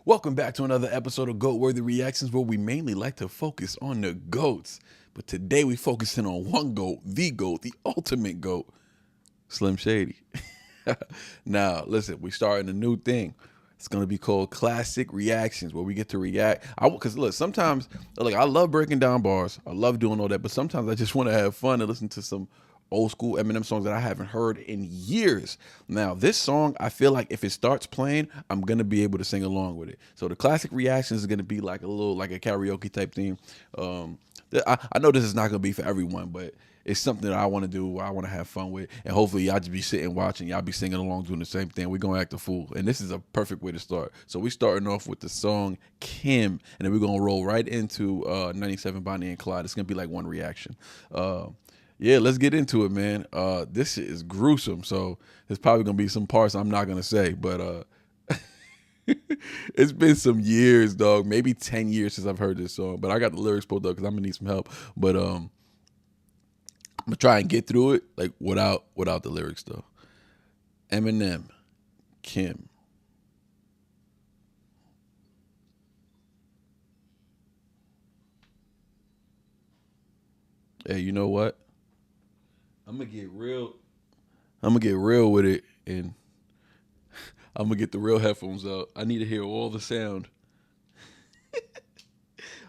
Welcome back to another episode of Goat Worthy Reactions, where we mainly like to focus on the goats. But today we focusing on one goat, the ultimate goat, Slim Shady. Now, listen, we starting a new thing. It's gonna be called Classic Reactions, where we get to react. Because look, sometimes like I love breaking down bars, I love doing all that, but sometimes I just want to have fun and listen to some old school Eminem songs that I haven't heard in years. Now, this song, I feel like if it starts playing, I'm gonna be able to sing along with it. So the Classic Reactions is gonna be like a little like a karaoke type thing. I know this is not gonna be for everyone, but it's something that I want to do, I want to have fun with, and hopefully y'all just be sitting watching, y'all be singing along, doing the same thing. We're gonna act a fool, and this is a perfect way to start. So we starting off with the song Kim, and then we're gonna roll right into 97 Bonnie and Clyde. It's gonna be like one reaction. Yeah, let's get into it, man. This shit is gruesome, so there's probably gonna be some parts I'm not gonna say, but it's been some years, dog. Maybe 10 years since I've heard this song, but I got the lyrics pulled up because I'm gonna need some help. But I'm gonna try and get through it like without the lyrics though. Eminem, Kim. Hey, you know what? I'm gonna get real. I'm gonna get real with it, and I'm gonna get the real headphones out. I need to hear all the sound.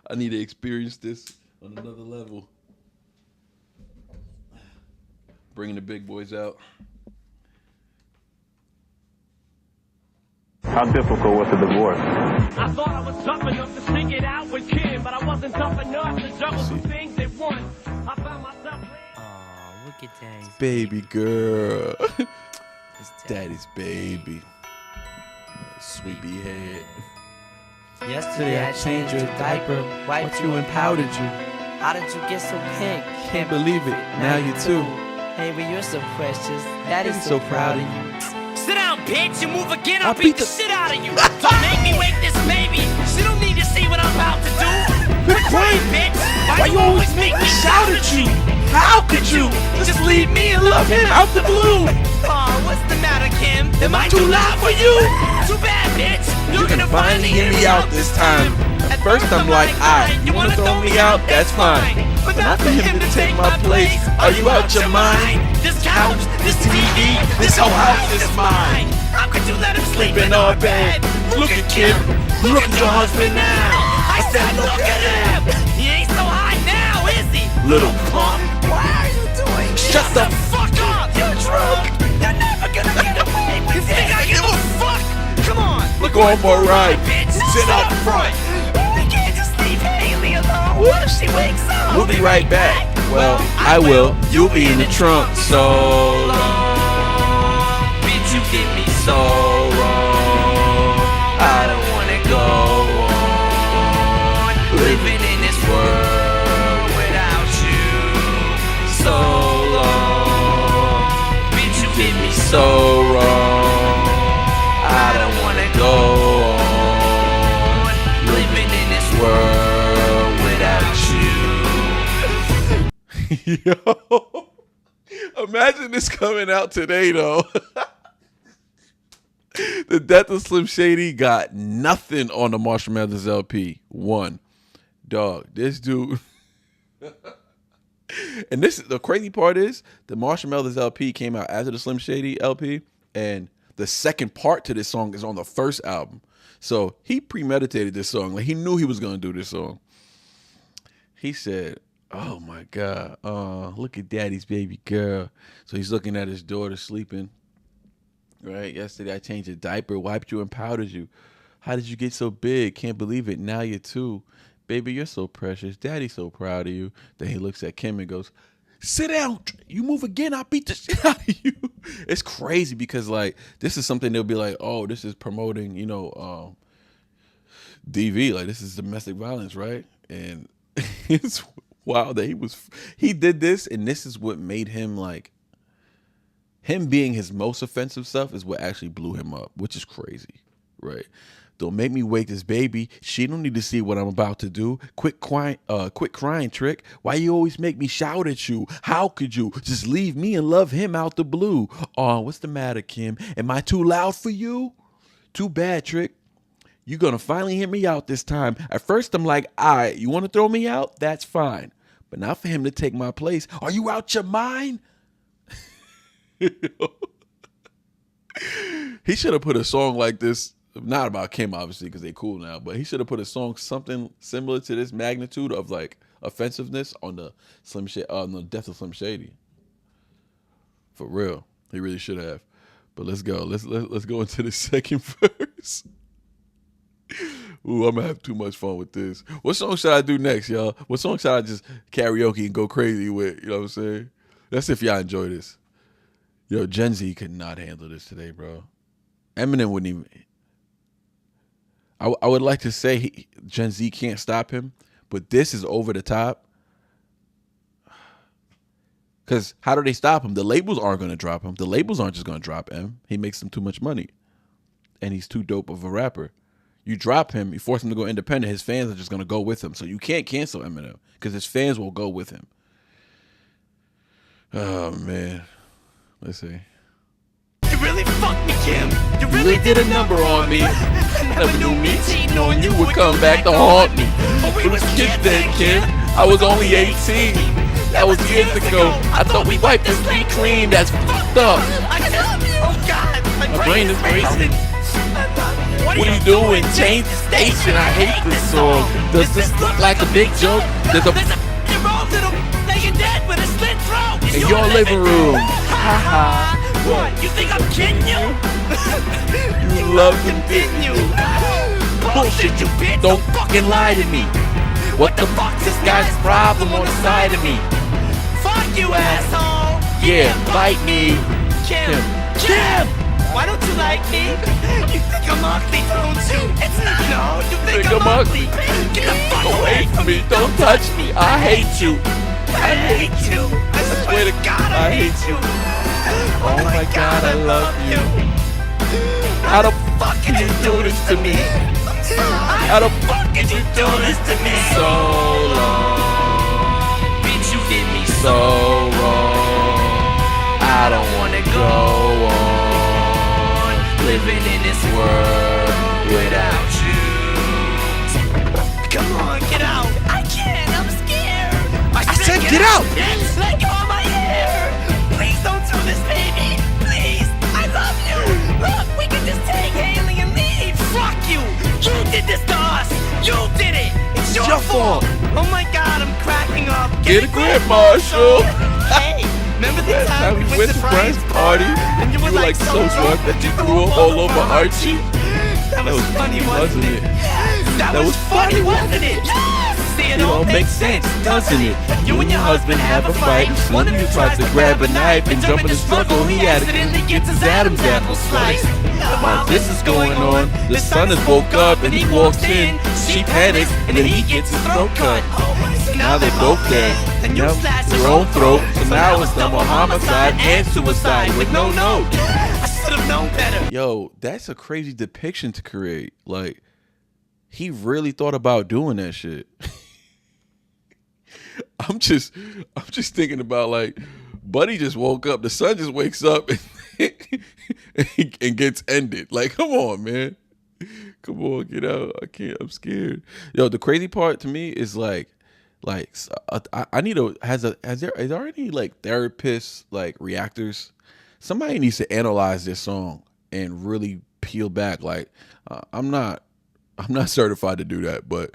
I need to experience this on another level. Bringing the big boys out. How difficult was the divorce? I thought I was tough enough to stick it out with Kim, but I wasn't tough enough to juggle two things at once. I found myself. Oh, look at Daddy's Baby girl. Daddy's baby. Sweepy head. Yesterday I changed your diaper, wiped you and powdered you. How did you get so pink? Can't believe it. Now you too. Hey, but you're so precious. Daddy's so proud of you. Sit down, bitch. You move again, I'll beat the shit out of you. Don't make me wake this baby. She don't need to see what I'm about to do. Quit crying, bitch. Why you always make me shout at you? How could you just leave me and love him out the blue? Oh, what's the matter, Kim? Am I too loud for you? Too bad, bitch. You're gonna finally hear me out this time. At first I'm like, you wanna throw me out? That's fine. But not for him to take my place. Are you out your mind? This couch, this TV, this whole house is mine. How could you let him sleep in our bed? Look at Kim, look at your husband now. I said look at him. He ain't so hot now, is he? Little punk. Why are you doing this? Shut the fuck up. You're drunk. You're never gonna get away with this. You think I give a fuck? Come on. We're going for a ride. Bitch, Sit up front. We can't just leave Haley alone. What if she wakes up? We'll be right back. Well, I will. You'll be in the trunk. So long. Bitch, you did me so wrong. I don't wanna go on living in this world without you. So long. Bitch, you did me so wrong. I don't wanna go on living in this world without you. Yo, imagine this coming out today, though. The death of Slim Shady got nothing on the Marshall Mathers LP. One, dog, this dude. And this, the crazy part is, the Marshall Mathers LP came out after the Slim Shady LP, and the second part to this song is on the first album. So he premeditated this song. Like, he knew he was gonna do this song. He said, oh my God, look at Daddy's baby girl. So he's looking at his daughter sleeping. Right? Yesterday I changed your diaper, wiped you and powdered you. How did you get so big? Can't believe it. Now you're two. Baby, you're so precious. Daddy's so proud of you. Then he looks at Kim and goes, sit down. You move again, I'll beat the shit out of you. It's crazy because, like, this is something they'll be like, oh, this is promoting, you know, DV. Like, this is domestic violence, right? And it's wild that he did this, and this is what made him, like, him being his most offensive stuff is what actually blew him up, which is crazy, right? Don't make me wake this baby. She don't need to see what I'm about to do. Quit crying, Trick. Why you always make me shout at you? How could you just leave me and love him out the blue? Oh, what's the matter, Kim? Am I too loud for you? Too bad, Trick. You're going to finally hear me out this time. At first, I'm like, all right, you want to throw me out? That's fine. But not for him to take my place. Are you out your mind? He should have put a song like this, not about Kim, obviously, because they cool now, but he should have put a song something similar to this magnitude of like offensiveness on the Death of Slim Shady. For real. He really should have. But let's go. Let's go into the second verse. Ooh, I'm gonna have too much fun with this. What song should I do next, y'all? What song should I just karaoke and go crazy with? You know what I'm saying? That's if y'all enjoy this. Yo, Gen Z could not handle this today, bro. Eminem wouldn't even. I would like to say Gen Z can't stop him, but this is over the top. Because how do they stop him? The labels aren't going to drop him. The labels aren't just going to drop him. He makes them too much money. And he's too dope of a rapper. You drop him, you force him to go independent, his fans are just going to go with him. So you can't cancel Eminem because his fans will go with him. Oh, man. Let's see. You really fucked me, Kim. You really did a number on me. Never knew me cheating on you would come back to haunt me. We was kids then, Kim. I was only 18. That was years ago. I thought we wiped this thing clean. That's fucked up. Oh God, My brain is racing. What are you doing? Change the station. I hate this song. Does this look like a big joke? There's a you're all little laying dead with a slit throat. in your living room. Ha ha. What? You think I'm kidding you? You love him, didn't you? Bullshit, you bitch. Don't fucking lie to me. What the fuck's this guy's problem on the side of me? Fuck you, asshole. Yeah, bite me. Kim. Why don't you like me? You think I'm ugly, don't you? It's not. No, you think I'm ugly. Get the fuck away from me. Don't touch me. I hate you. I hate you. I swear to God, I hate you. Oh my God, I love you. How the fuck can you do this to me? How the fuck can you do this to me? So long. Bitch, you did me So wrong. I don't wanna go on living in this world without you. Come on, get out. I can't, I'm scared. I said get out. Bitch, let go of my hair. Please don't do this, baby. Please, I love you. Look, we can just take Haley and leave. Fuck you. You did this to us. You did it. It's your fault. Oh my God, I'm cracking up. Get a grip, Marshall. Hey, remember the time we went to Brian's party and you were like so drunk that you threw up all over Archie? That was funny, wasn't it? That That was was funny, wasn't it? See, it all makes sense, doesn't it? You and your husband have a fight. One of you tries to grab a knife and jump in the struggle. He accidentally gets his Adam's apple sliced. While this is going on, the son has woke up and he walks in. She panics and then he gets his throat cut. Now they both dead. And you Now slash their own throat. So now it's double homicide and suicide with no note. I should have known better. Yo, that's a crazy depiction to create. Like, he really thought about doing that shit. I'm just thinking about, like, Buddy just woke up. The son just wakes up and gets ended. Like, come on, man. Come on, get out. I can't. I'm scared. Yo, the crazy part to me is like I need to is there any like therapists, like reactors? Somebody needs to analyze this song and really peel back. Like, I'm not certified to do that, but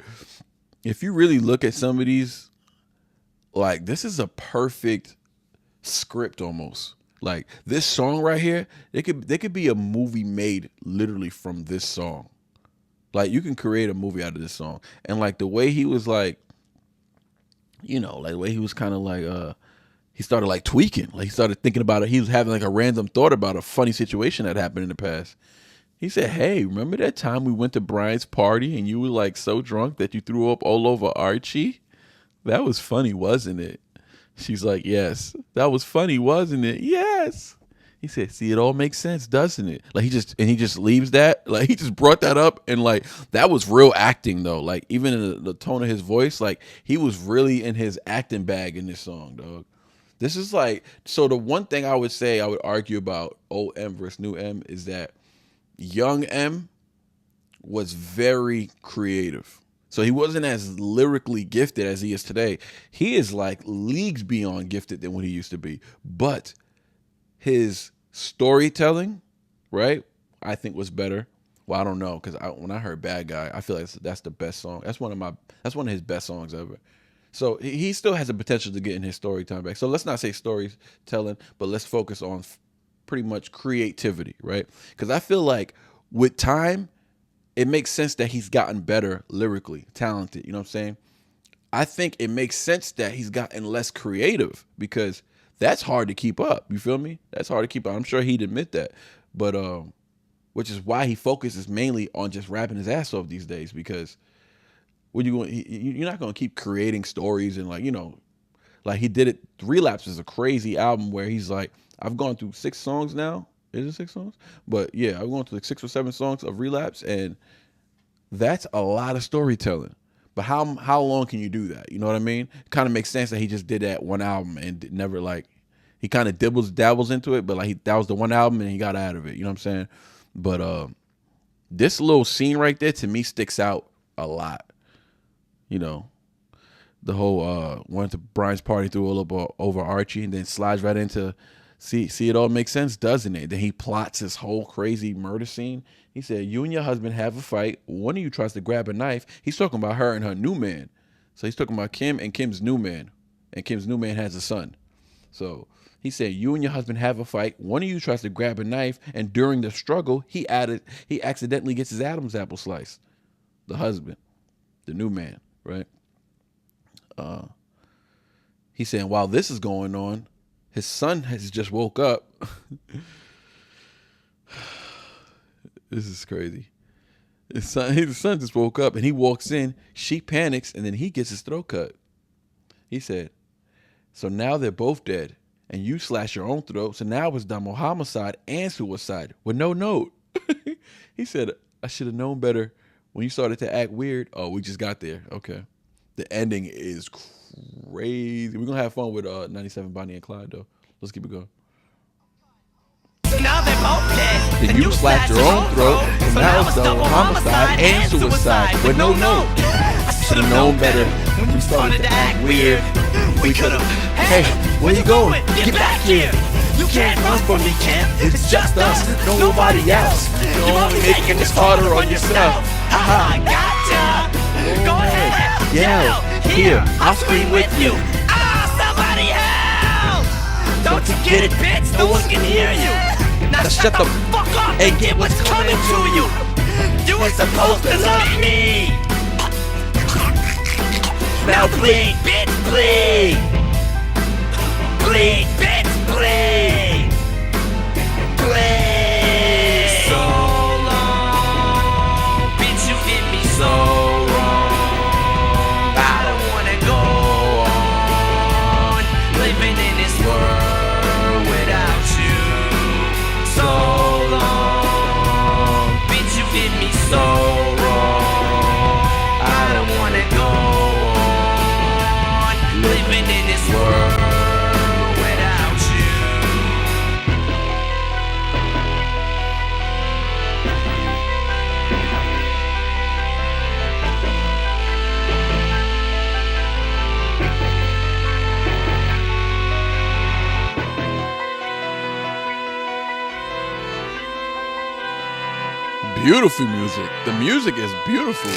if you really look at some of these, like, this is a perfect script almost. Like, this song right here, there could be a movie made literally from this song. Like, you can create a movie out of this song. And like the way he was like, you know, like the way he was kind of like he started like tweaking. Like, he started thinking about it. He was having like a random thought about a funny situation that happened in the past. He said, hey, remember that time we went to Brian's party and you were like so drunk that you threw up all over Archie? That was funny, wasn't it? She's like, yes. That was funny, wasn't it? Yes. He said, see, it all makes sense, doesn't it? Like, he just leaves that. Like, he just brought that up, and like, that was real acting though. Like, even in the tone of his voice, like, he was really in his acting bag in this song, dog. This is like, so the one thing I would argue about old M versus new M is that young M was very creative. So he wasn't as lyrically gifted as he is today. He is like leagues beyond gifted than what he used to be. But his storytelling, right, I think was better. Well, I don't know, because when I heard Bad Guy, I feel like that's the best song. That's one of his best songs ever. So he still has the potential to get in his storytelling back. So let's not say storytelling, but let's focus on pretty much creativity, right? Because I feel like with time, it makes sense that he's gotten better lyrically, talented. You know what I'm saying? I think it makes sense that he's gotten less creative, because that's hard to keep up. You feel me? That's hard to keep up. I'm sure he'd admit that. But which is why he focuses mainly on just rapping his ass off these days, because what you're not going to keep creating stories and like he did it. Relapse is a crazy album where he's like, I've gone through 6 songs now. Is it 6 songs? But yeah, I've gone through like 6 or 7 songs of Relapse, and that's a lot of storytelling. But how long can you do that? You know what I mean? It kind of makes sense that he just did that one album and never he kind of dabbles into it, but that was the one album and he got out of it. You know what I'm saying? But this little scene right there to me sticks out a lot. You know, the whole went to Brian's party, threw all up over Archie, and then slides right into see it all makes sense, doesn't it? Then he plots this whole crazy murder scene. He said, you and your husband have a fight. One of you tries to grab a knife. He's talking about her and her new man. So he's talking about Kim and Kim's new man. And Kim's new man has a son. So he said, you and your husband have a fight. One of you tries to grab a knife, and during the struggle, he accidentally gets his Adam's apple sliced. The husband, the new man, right? He's saying, while this is going on, his son has just woke up. This is crazy. His son just woke up, and he walks in. She panics, and then he gets his throat cut. He said, so now they're both dead, and you slash your own throat, so now it's double homicide and suicide with no note. He said, I should have known better when you started to act weird. Oh, we just got there. Okay. The ending is crazy. We're going to have fun with 97 Bonnie and Clyde, though. Let's keep it going. Now they're both dead. Then you slashed your own throat, and now it's double homicide and suicide with no note. I Should have known better when you started to act weird. We could have. Hey, where you going? Get back here. You can't run from me, Kim. It's just us, nobody else. You're only making this harder on yourself. I gotcha. Go ahead. Yell. Here, I'll scream with you. Somebody help! Don't you get it, bitch? No one can hear you. Now shut the fuck up and get what's coming to you. You were supposed to love me. Now bleed, bitch, bleed. Bleed, bitch, bleed. Bleed. So long, bitch, you did me so wrong. I don't wanna go on living in this world without you. So long, bitch, you did me so wrong. I don't wanna go on living in this world without you. Beautiful music. The music is beautiful.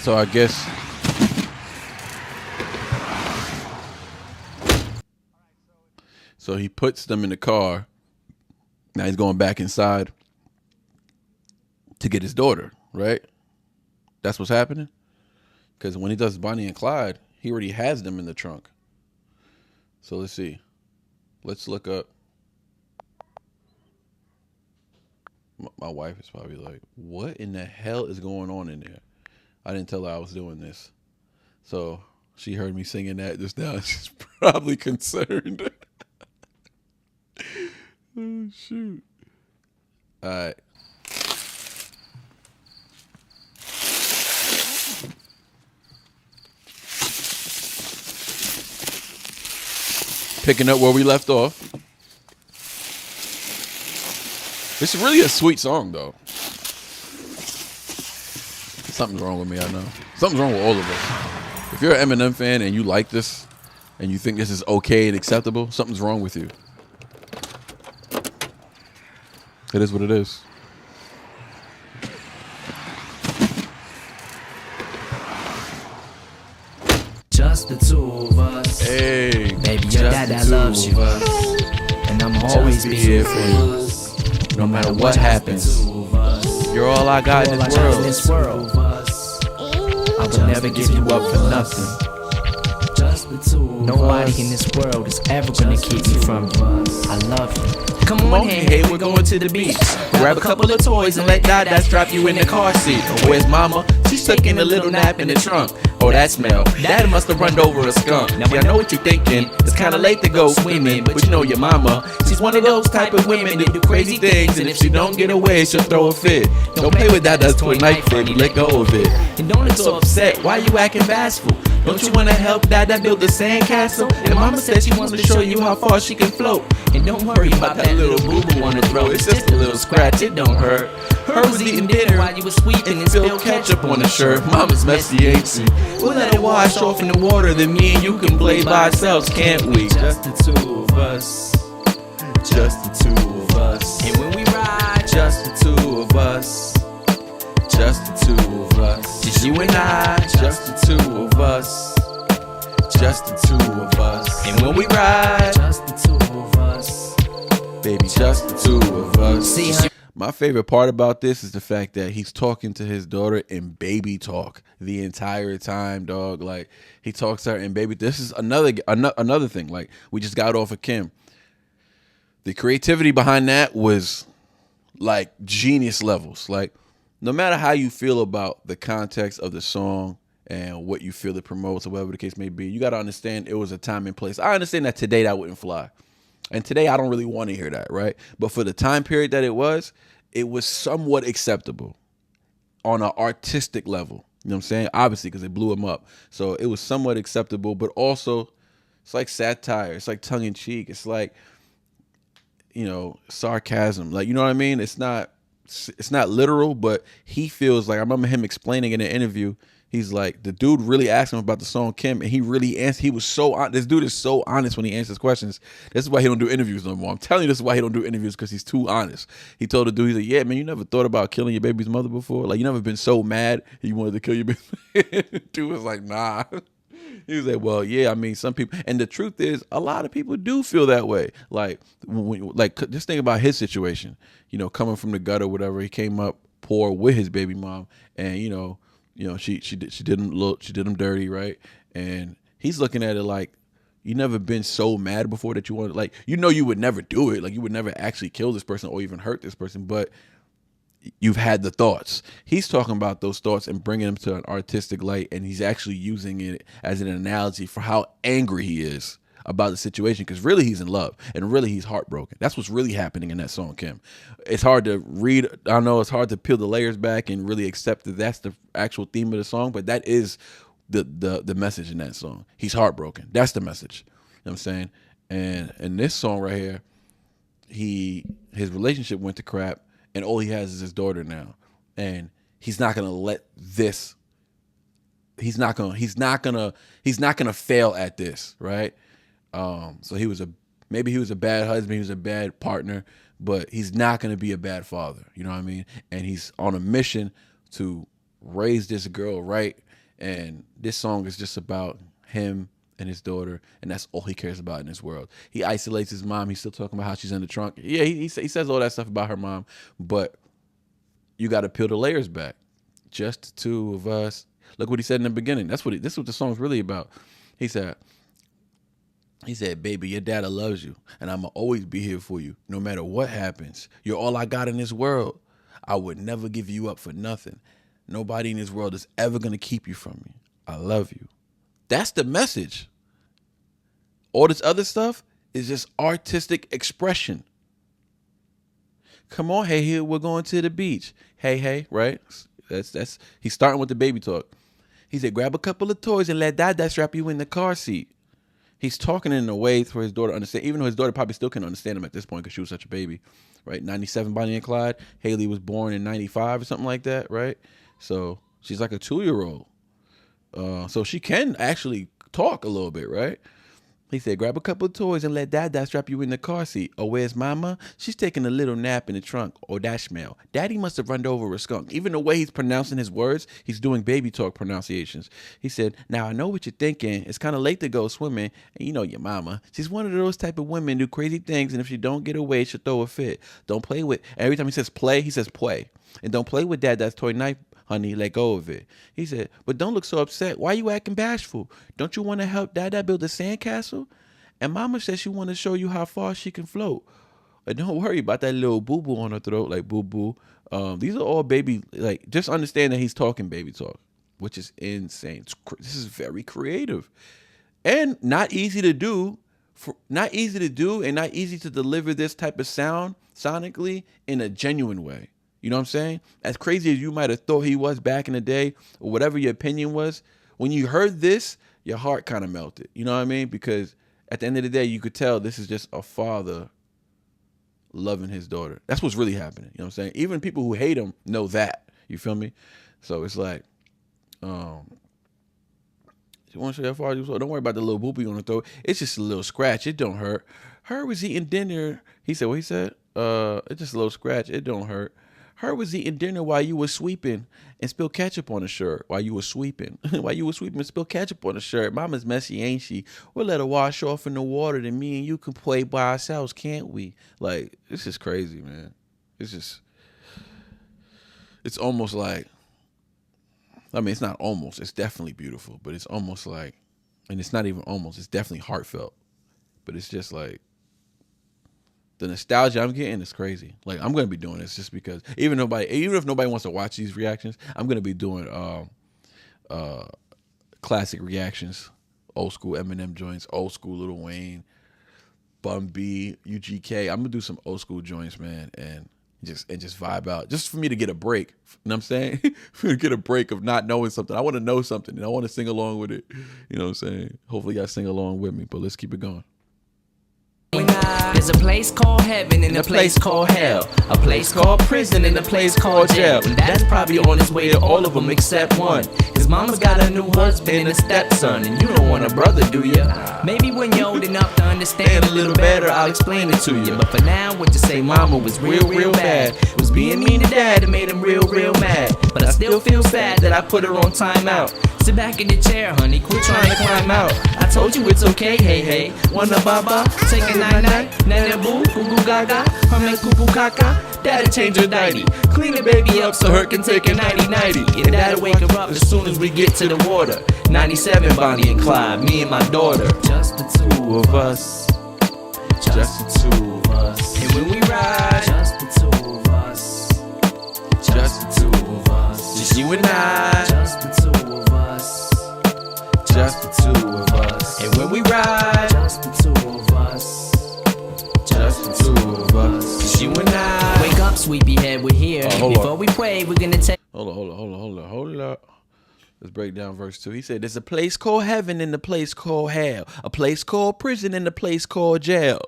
So I guess so he puts them in the car. Now he's going back inside to get his daughter, right? That's what's happening? Because when he does Bonnie and Clyde, he already has them in the trunk. So let's see. Let's look up My wife is probably like, what in the hell is going on in there? I didn't tell her I was doing this. So she heard me singing that just now. She's probably concerned. Oh, shoot. All right. Picking up where we left off. It's really a sweet song, though. Something's wrong with me, I know. Something's wrong with all of us. If you're an Eminem fan and you like this, and you think this is okay and acceptable, something's wrong with you. It is what it is. Just the two of us. Hey, Baby, your dad that loves you. And I'm always be here for you. No matter what happens. You're all I got in this world. I will never give you up for nothing. Nobody in this world is ever gonna keep me from you. I love you. Come on, hey, we're going to the beach. Grab a couple of toys and let Dada strap you in the car seat. Where's Mama? She's taking a little nap in the trunk. Oh, that smell. Dad must have run over a skunk. Now, I know what you're thinking. It's kinda late to go swimming, but you know your mama. She's one of those type of women that do crazy things, and if she don't get away, she'll throw a fit. Don't play with Dada's toy knife, baby. Let go of it. And don't look so upset. Why you acting bashful? Don't you wanna help Dada build the sandcastle? And Mama said she wants to show you how far she can float. And don't worry about that little boo-boo on her throat. It's just a little scratch, it don't hurt. Her was eating dinner while you was sweeping and spilled ketchup on her shirt. Mama's messy, ain't she? We'll let her wash off in the water, then me and you can play by ourselves, can't we? Just the two of us. Just the two of us. And when we ride, just the two of us. Just the two of us. Just you and I, just the two of us. Just the two of us. And when we ride, just the two of us. Baby, just the two of us. See, my favorite part about this is the fact that he's talking to his daughter in baby talk the entire time, dog. Like, he talks to her in baby. This is another thing. Like, we just got off of Kim. The creativity behind that was like genius levels. Like, no matter how you feel about the context of the song and what you feel it promotes or whatever the case may be, you got to understand it was a time and place. I understand that today that wouldn't fly. And today I don't really want to hear that, right? But for the time period that it was somewhat acceptable on an artistic level. You know what I'm saying? Obviously, because it blew him up. So it was somewhat acceptable, but also it's like satire. It's like tongue in cheek. It's like, you know, sarcasm. Like, you know what I mean? It's not literal, but he feels like, I remember him explaining in an interview, he's like, the dude really asked him about the song Kim, and he really answered. He was so honest. This dude is so honest when he answers questions. This is why he don't do interviews no more. I'm telling you, this is why he don't do interviews, because he's too honest. He told the dude, he's like, yeah, man, you never thought about killing your baby's mother before? Like, you never been so mad you wanted to kill your baby? Dude was like, nah. He was like, well, yeah, I mean, some people, and the truth is, a lot of people do feel that way. Like, just think about his situation. You know, coming from the gutter, whatever. He came up poor with his baby mom, and you know, she did him dirty, right? And he's looking at it like, you never been so mad before that you wanted, like, you know, you would never do it, like you would never actually kill this person or even hurt this person, but you've had the thoughts. He's talking about those thoughts and bringing them to an artistic light, and he's actually using it as an analogy for how angry he is about the situation, because really he's in love and really he's heartbroken. That's what's really happening in that song, Kim. It's hard to read. I know it's hard to peel the layers back and really accept that that's the actual theme of the song, but that is the message in that song. He's heartbroken. That's the message. You know what I'm saying? And in this song right here, his relationship went to crap, and all he has is his daughter now, and he's not gonna let this. He's not gonna fail at this, right? So maybe he was a bad husband, he was a bad partner, but he's not gonna be a bad father. You know what I mean? And he's on a mission to raise this girl right. And this song is just about him and his daughter, and that's all he cares about in this world. He isolates his mom. He's still talking about how she's in the trunk. Yeah, he says all that stuff about her mom, but you got to peel the layers back. Just the two of us. Look what he said in the beginning. This is what the song's really about. He said, baby, your daddy loves you, and I'm going to always be here for you, no matter what happens. You're all I got in this world. I would never give you up for nothing. Nobody in this world is ever going to keep you from me. I love you. That's the message. All this other stuff is just artistic expression. Come on, hey, here, we're going to the beach. Hey, right? That's he's starting with the baby talk. He said, grab a couple of toys and let Dada strap you in the car seat. He's talking in a way for his daughter to understand, even though his daughter probably still can't understand him at this point because she was such a baby, right? 97, Bonnie and Clyde. Haley was born in 95 or something like that, right? So she's like a 2-year-old. So she can actually talk a little bit, right? He said, grab a couple of toys and let Dada strap you in the car seat. Oh, where's Mama? She's taking a little nap in the trunk. Oh, that smell. Daddy must have run over a skunk. Even the way he's pronouncing his words, he's doing baby talk pronunciations. He said, now I know what you're thinking. It's kind of late to go swimming. And you know your mama. She's one of those type of women who do crazy things. And if she don't get away, she'll throw a fit. Don't play with, every time he says play, he says play. And don't play with Dada's toy knife. Honey, let go of it. He said, but don't look so upset. Why you acting bashful? Don't you want to help Dada build a sandcastle? And Mama said she want to show you how far she can float. And don't worry about that little boo-boo on her throat, like boo-boo. These are all baby, like, just understand that he's talking baby talk, which is insane. This is very creative. And not easy to do. Not easy to do and not easy to deliver this type of sound sonically in a genuine way. You know what I'm saying? As crazy as you might have thought he was back in the day, or whatever your opinion was, when you heard this, your heart kind of melted. You know what I mean? Because at the end of the day, you could tell this is just a father loving his daughter. That's what's really happening. You know what I'm saying? Even people who hate him know that. You feel me? So it's like, you want to show how far you so don't worry about the little boopy on the throat. It's just a little scratch. It don't hurt. Her was eating dinner. He said, what he said? It's just a little scratch. It don't hurt. Her was eating dinner while you were sweeping and spill ketchup on the shirt while you were sweeping. While you were sweeping and spill ketchup on the shirt. Mama's messy, ain't she? We'll let her wash off in the water, then me and you can play by ourselves, can't we? Like, it's just crazy, man. It's almost like, I mean, it's not almost, it's definitely beautiful, but it's almost like, and it's not even almost, it's definitely heartfelt. But it's just like, the nostalgia I'm getting is crazy. Like, I'm gonna be doing this just because even if nobody wants to watch these reactions, I'm gonna be doing classic reactions, old school Eminem joints, old school Lil Wayne, Bun B, UGK. I'm gonna do some old school joints, man, and just vibe out, just for me to get a break. You know what I'm saying? For me to get a break of not knowing something. I want to know something and I want to sing along with it. You know what I'm saying? Hopefully, you guys sing along with me. But let's keep it going. There's a place called heaven and a place called hell, a place called prison and a place called jail. And that's probably on his way to all of them except one. His mama's got a new husband and a stepson, and you don't want a brother, do ya? Maybe when you're old enough to understand a little better, I'll explain it to you. But for now, what you say mama was real bad. It was being mean to dad that made him real mad. But I still feel sad that I put her on timeout. Sit back in the chair, honey, quit trying to climb out. I told you it's okay, hey. Wanna baba, take a night, nana boo, goo goo gaga, humming cuckoo caca. Daddy change her nighty, clean the baby up so her can take a nighty. And daddy wake her up as soon as we get to the water. 97, Bonnie and Clyde, me and my daughter. Just the two of us. Just the two of us. And when we ride, just the two of us. Just the two of us. Just you and I. Just the two of us. Just the two of us. And when we ride, just the two of us. Just the two of us. Just you and I. Wake up, sleepyhead, we're here. Before we pray, we're gonna take. Hold up. Let's break down verse 2. He said, there's a place called heaven and a place called hell, a place called prison and a place called jail.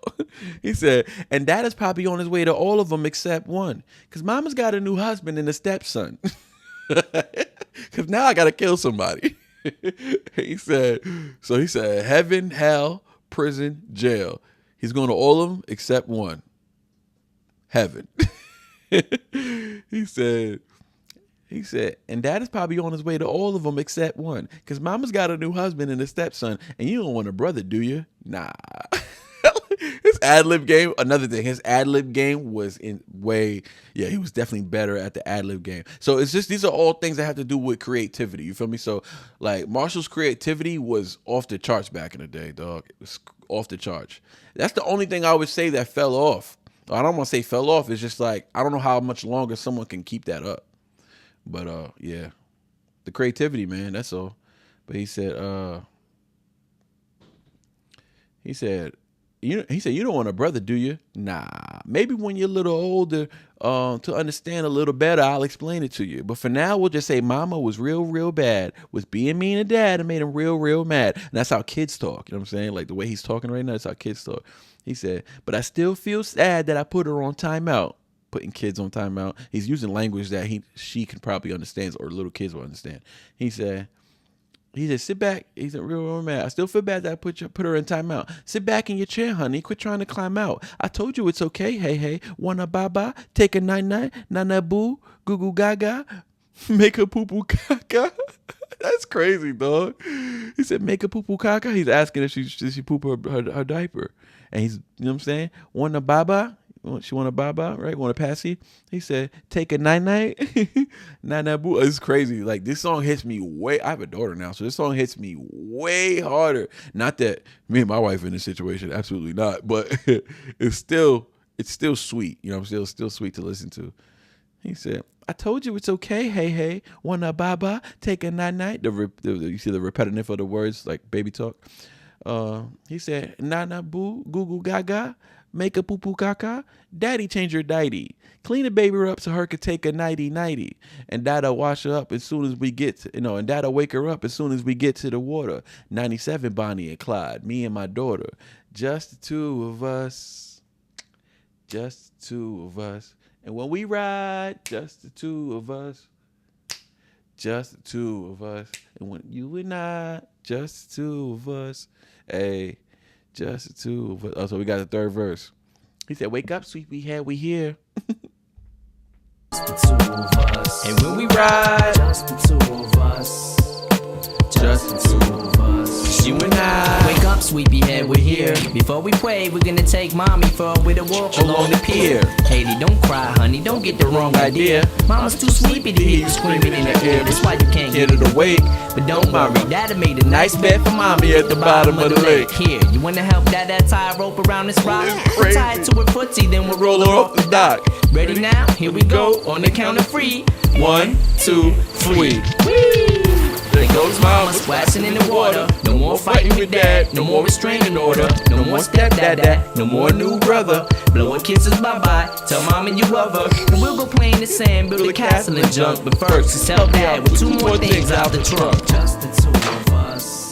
He said, and that is probably on his way to all of them except one. Because mama's got a new husband and a stepson. Because now I got to kill somebody. He said heaven, hell, prison, jail. He's going to all of them except one. Heaven. He said, and dad is probably on his way to all of them except one. Because mama's got a new husband and a stepson, and you don't want a brother, do you? Nah. His ad-lib game, another thing, his ad-lib game was he was definitely better at the ad-lib game. So it's just, these are all things that have to do with creativity. You feel me? So like Marshall's creativity was off the charts back in the day, dog. It was off the charts. That's the only thing I would say that fell off. I don't want to say fell off. It's just like I don't know how much longer someone can keep that up. But yeah, the creativity, man. That's all. But he said you don't want a brother, do you? Nah. Maybe when you're a little older, to understand a little better, I'll explain it to you. But for now, we'll just say mama was real, real bad. Was being mean to dad and made him real, real mad. And that's how kids talk. You know what I'm saying? Like the way he's talking right now, that's how kids talk. He said, but I still feel sad that I put her on timeout. Putting kids on timeout. He's using language that she can probably understand, or little kids will understand. He said, sit back. He said, real mad. I still feel bad that I put her in timeout. Sit back in your chair, honey. Quit trying to climb out. I told you it's okay. Hey, hey. Wanna bye-bye? Take a night-night. Nana boo. Goo-goo gaga. Make a poo-poo caca. That's crazy, dog. He said, make a poo-poo caca. He's asking if she poop her diaper. And he's, you know what I'm saying? Wanna bye-bye? She want a baba, right? Want a passy? He said, take a night-night. Night-night boo. It's crazy. Like, this song hits me way... I have a daughter now, so this song hits me way harder. Not that me and my wife in this situation, absolutely not. But it's still sweet. You know, still sweet to listen to. He said, I told you it's okay. Hey, hey. Want a baba? Take a night-night. You see the repetitive of the words, like baby talk. He said, Nana boo, goo goo gaga. Make a poo-poo caca. Daddy change her diety. Clean the baby up so her could take a nighty-nighty. And Dad'll wash her up as soon as we get to, and Dad'll wake her up as soon as we get to the water. 97 Bonnie and Clyde, me and my daughter. Just the two of us. Just the two of us. And when we ride, just the two of us. Just the two of us. And when you and I, just the two of us. Hey. Just the two of us. Oh, so we got the third verse. He said, wake up, sweet head, we here. Just the two of us. And when we ride, just the two of us. Just the two of us. You and I. Wake up, sleepyhead, we're here. Before we pray, we're gonna take mommy for a little walk along the pier. Haley, don't cry, honey, don't get the wrong idea. Mama's too sleepy to hear you screaming in the air. That's why you can't get her awake. But don't worry, Daddy made a nice bed for mommy at the bottom of the lake. Here, you wanna help Dada tie a rope around this rock? We'll tie it to her footsie, then we'll roll her off the dock. Ready now? Here we go, on the count of 3. 1, 2, 3. There goes mama splashing in the water. No more fighting with dad, no more restraining order. No more stepdad, no more new brother. Blowing kisses bye-bye, tell mama you love her. And we'll go play in the sand, build a castle and junk. But first, just tell dad with 2 more things out the trunk. Just the two of us.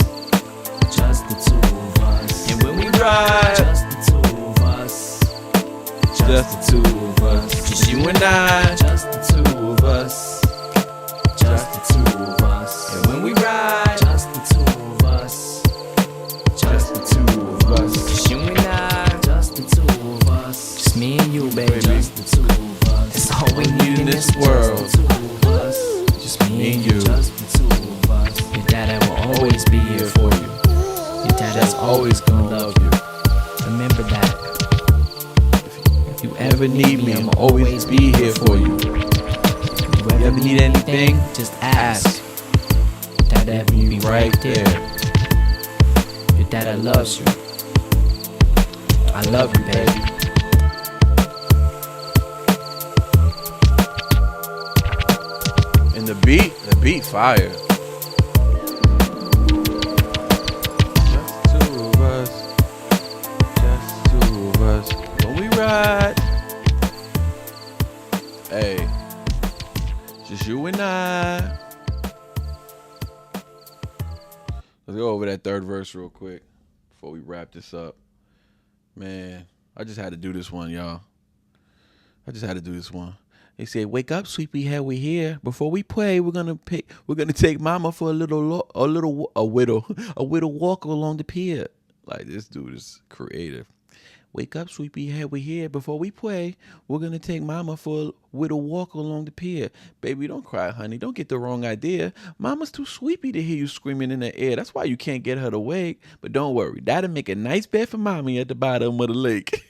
Just the two of us. And when we ride, just the two of us. Just the two of us. Just you and I. Just the two of us. Just the two of us. And when we ride, just the two of us. Just the two of us. Just you and I. Just the two of us. Just me and you, baby. Just the two of us. That's all we need in this world. Just the two of us. Just me and you. Just the two of us. Your dad will always be here for you. Your dad's always gonna love you. Remember that. If you ever need me, I'ma always be here for you. If you ever need anything, just ask. Dada will be right there. Your dada loves you. I love you, baby. And the beat fire. Just two of us. Just two of us. When we ride. Hey. Just you and I. Let's go over that third verse real quick before we wrap this up. Man, I just had to do this one, y'all. I just had to do this one. They say, "Wake up, sleepyhead, we here. Before we pray, we're gonna take mama for a little walk along the pier." Like, this dude is creative. Wake up, sleepyhead, we here. Before we pray, we're gonna take mama for a little walk along the pier. Baby, don't cry, honey. Don't get the wrong idea. Mama's too sleepy to hear you screaming in the air. That's why you can't get her to wake. But don't worry, Dad'll make a nice bed for mommy at the bottom of the lake.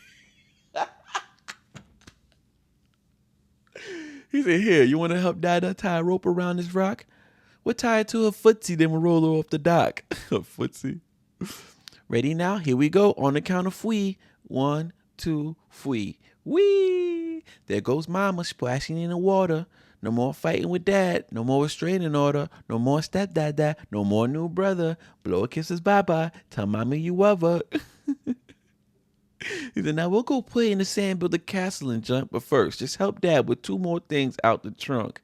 He said, "Here, you want to help Dada tie a rope around this rock? We'll tie it to her footsie, then we'll roll her off the dock." Her footsie. Ready now? Here we go. On the count of 3. 1, 2, 3. Wee! There goes mama splashing in the water. No more fighting with dad. No more restraining order. No more stepdad. No more new brother. Blow a kisses bye-bye. Tell mommy you love her. He said, now we'll go play in the sand, build a castle and jump. But first, just help dad with 2 more things out the trunk.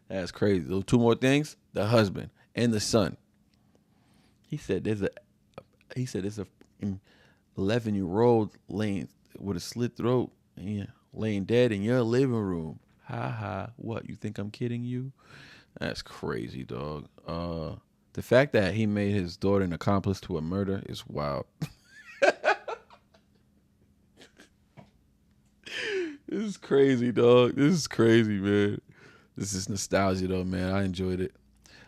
That's crazy. Those 2 more things, the husband and the son. He said there's a 11-year-old laying with a slit throat, laying dead in your living room. Ha ha. What? You think I'm kidding you? That's crazy, dog. The fact that he made his daughter an accomplice to a murder is wild. This is crazy, dog. This is crazy, man. This is nostalgia, though, man. I enjoyed it.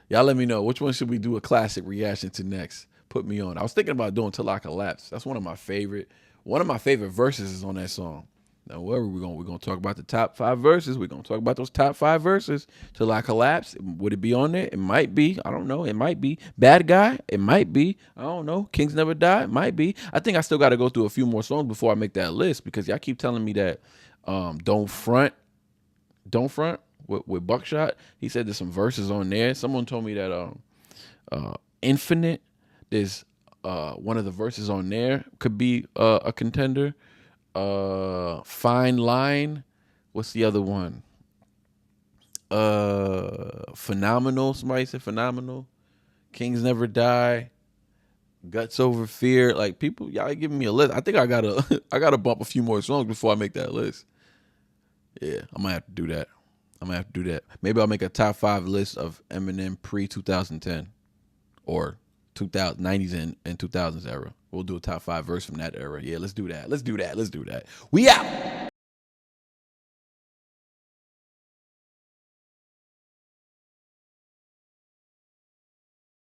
Y'all let me know. Which one should we do a classic reaction to next? Put me on. I was thinking about doing Till I Collapse. That's one of my favorite verses is on that song. Now, wherever we're gonna talk about the top 5 verses. We're gonna talk about those top 5 verses. Till I Collapse. Would it be on there? It might be. I don't know. It might be. Bad Guy. It might be. I don't know. Kings Never Die. It might be. I think I still got to go through a few more songs before I make that list because y'all keep telling me that Don't Front with Buckshot. He said there's some verses on there. Someone told me that Infinite, there's one of the verses on there could be a contender. Fine Line. What's the other one? Phenomenal. Somebody said Phenomenal. Kings Never Die. Guts Over Fear. Like, people, y'all giving me a list. I think I gotta bump a few more songs before I make that list. Yeah, I might have to do that. Maybe I'll make a top 5 list of Eminem pre-2010 or 90s and 2000s era. We'll do a top 5 verse from that era. Yeah, let's do that. We out.